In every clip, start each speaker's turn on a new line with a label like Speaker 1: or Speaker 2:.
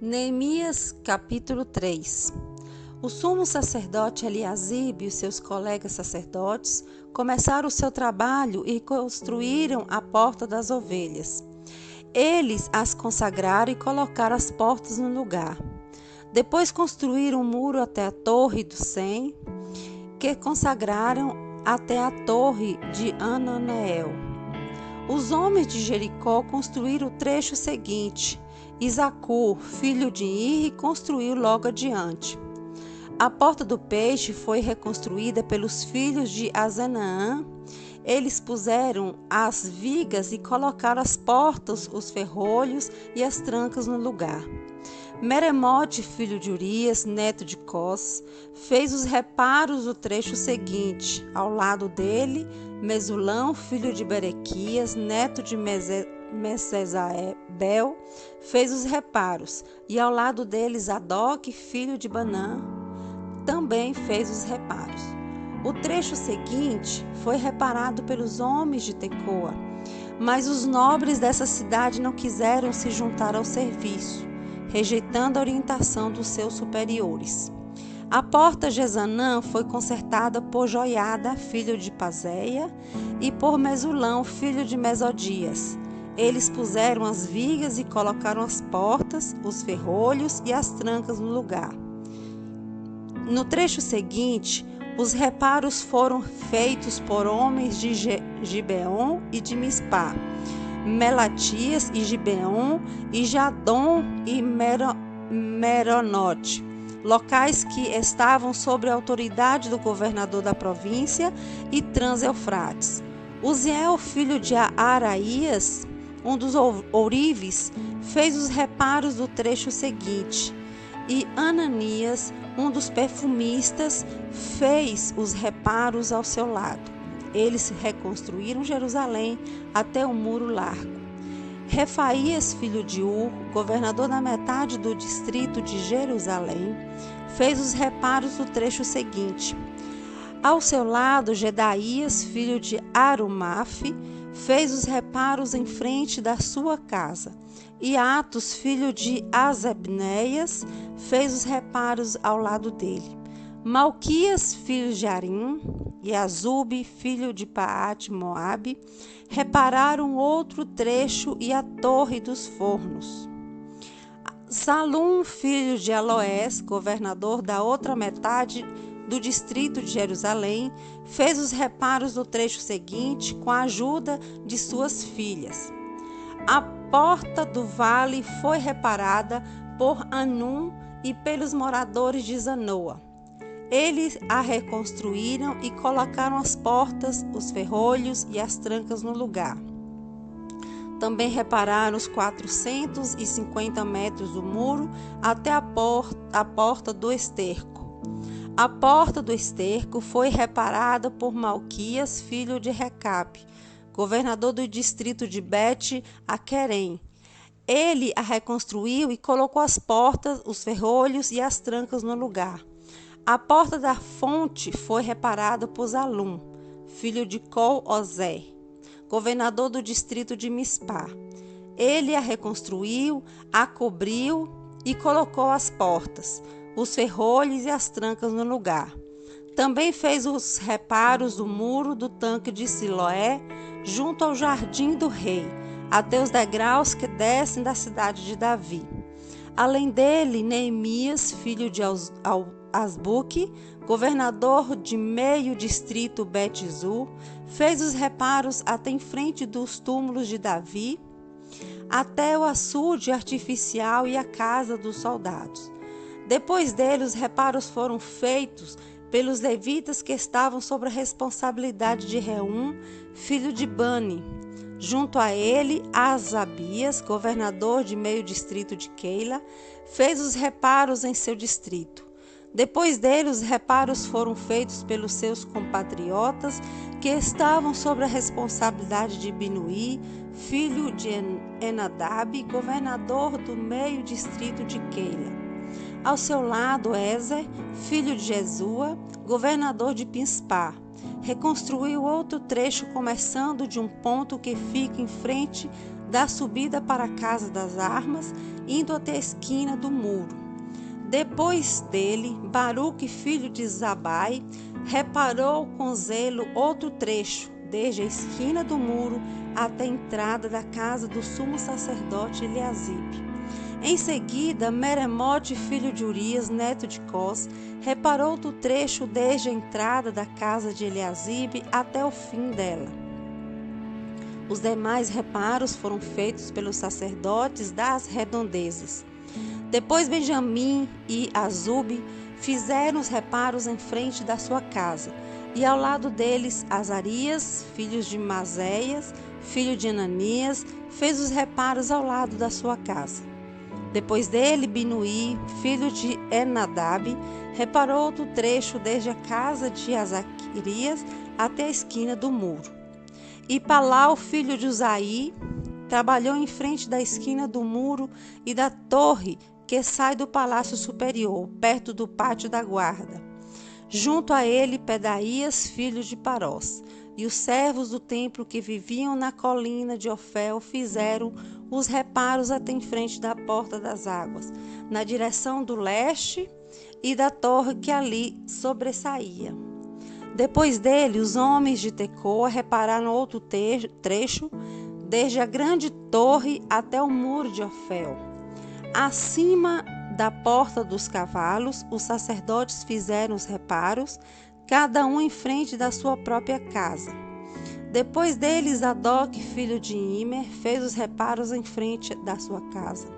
Speaker 1: Neemias, capítulo 3. O sumo sacerdote Eliasibe e os seus colegas sacerdotes começaram o seu trabalho e construíram a porta das ovelhas. Eles as consagraram e colocaram as portas no lugar. Depois construíram um muro até a torre do Sem, que consagraram até a torre de Ananeel. Os homens de Jericó construíram o trecho seguinte. Isacu, filho de Irre, construiu logo adiante. A porta do peixe foi reconstruída pelos filhos de Azanaã. Eles puseram as vigas e colocaram as portas, os ferrolhos e as trancas no lugar. Meremote, filho de Urias, neto de Cós, fez os reparos do trecho seguinte. Ao lado dele, Mesulão, filho de Berequias, neto de Mesezabel, fez os reparos. E ao lado dele, Zadok, filho de Banã, também fez os reparos. O trecho seguinte foi reparado pelos homens de Tecoa, mas os nobres dessa cidade não quiseram se juntar ao serviço, rejeitando a orientação dos seus superiores. A porta Jezanã foi consertada por Joiada, filho de Paseia, e por Mesulão, filho de Mesodias. Eles puseram as vigas e colocaram as portas, os ferrolhos e as trancas no lugar. No trecho seguinte, os reparos foram feitos por homens de Gibeon e de Mispá, Melatias e Gibeon, e Jadom e Meronote, locais que estavam sob a autoridade do governador da província e Trans-Eufrates. Uziel, filho de Araías, um dos ourives, fez os reparos do trecho seguinte, e Ananias, um dos perfumistas, fez os reparos ao seu lado. Eles reconstruíram Jerusalém até o muro largo. Refaías, filho de Ur, governador da metade do distrito de Jerusalém, fez os reparos do trecho seguinte. Ao seu lado, Gedaías, filho de Arumaf, fez os reparos em frente da sua casa. E Atos, filho de Azebneias, fez os reparos ao lado dele. Malquias, filho de Arim, e Azube, filho de Paate Moabe, repararam outro trecho e a torre dos fornos. Salum, filho de Aloés, governador da outra metade do distrito de Jerusalém, fez os reparos do trecho seguinte com a ajuda de suas filhas. A porta do vale foi reparada por Anum e pelos moradores de Zanoa. Eles a reconstruíram e colocaram as portas, os ferrolhos e as trancas no lugar. Também repararam os 450 metros do muro até a porta do esterco. A porta do esterco foi reparada por Malquias, filho de Recabe, governador do distrito de Bet-Aquerem. Ele a reconstruiu e colocou as portas, os ferrolhos e as trancas no lugar. A porta da fonte foi reparada por Zalum, filho de Col-Ozé, governador do distrito de Mispá. Ele a reconstruiu, a cobriu e colocou as portas, os ferrolhos e as trancas no lugar. Também fez os reparos do muro do tanque de Siloé, junto ao jardim do rei, até os degraus que descem da cidade de Davi. Além dele, Neemias, filho de Asbuque, governador de meio distrito Bet-Zur, fez os reparos até em frente dos túmulos de Davi, até o açude artificial e a casa dos soldados. Depois dele, os reparos foram feitos pelos levitas que estavam sob a responsabilidade de Reum, filho de Bani. Junto a ele, Asabias, governador de meio distrito de Keila, fez os reparos em seu distrito. Depois dele, os reparos foram feitos pelos seus compatriotas que estavam sob a responsabilidade de Binuí, filho de Enadab, governador do meio distrito de Keila. Ao seu lado, Ezer, filho de Jesua, governador de Pispá, reconstruiu outro trecho começando de um ponto que fica em frente da subida para a Casa das Armas indo até a esquina do muro. Depois dele, Baruque, filho de Zabai, reparou com zelo outro trecho, desde a esquina do muro até a entrada da casa do sumo sacerdote Eliasibe. Em seguida, Meremote, filho de Urias, neto de Cós, reparou outro trecho desde a entrada da casa de Eliasibe até o fim dela. Os demais reparos foram feitos pelos sacerdotes das redondezas. Depois Benjamim e Azube fizeram os reparos em frente da sua casa, e ao lado deles Azarias, filho de Mazéias, filho de Ananias, fez os reparos ao lado da sua casa. Depois dele, Binuí, filho de Enadab, reparou outro trecho desde a casa de Azarias até a esquina do muro. E Palau, filho de Uzaí, trabalhou em frente da esquina do muro e da torre que sai do palácio superior, perto do pátio da guarda. Junto a ele, Pedaías, filho de Parós, e os servos do templo que viviam na colina de Ofel fizeram os reparos até em frente da porta das águas, na direção do leste e da torre que ali sobressaía. Depois dele, os homens de Tecoa repararam outro trecho, desde a grande torre até o muro de Ofel. Acima da porta dos cavalos, os sacerdotes fizeram os reparos, cada um em frente da sua própria casa. Depois deles, Zadok, filho de Imer, fez os reparos em frente da sua casa.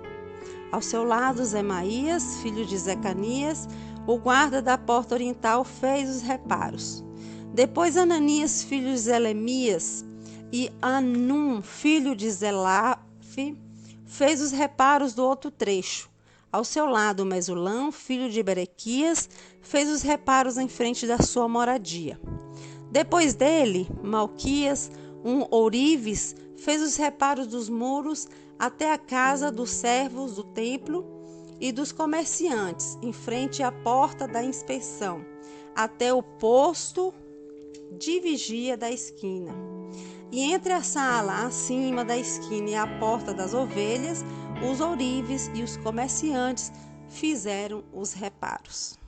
Speaker 1: Ao seu lado, Zemaías, filho de Zecanias, o guarda da porta oriental, fez os reparos. Depois Ananias, filho de Zelemias, e Anum, filho de Zelafe, fez os reparos do outro trecho. Ao seu lado, Mesulão, filho de Berequias, fez os reparos em frente da sua moradia. Depois dele, Malquias, um ourives, fez os reparos dos muros até a casa dos servos do templo e dos comerciantes, em frente à porta da inspeção, até o posto de vigia da esquina. E entre a sala acima da esquina e a porta das ovelhas, os ourives e os comerciantes fizeram os reparos.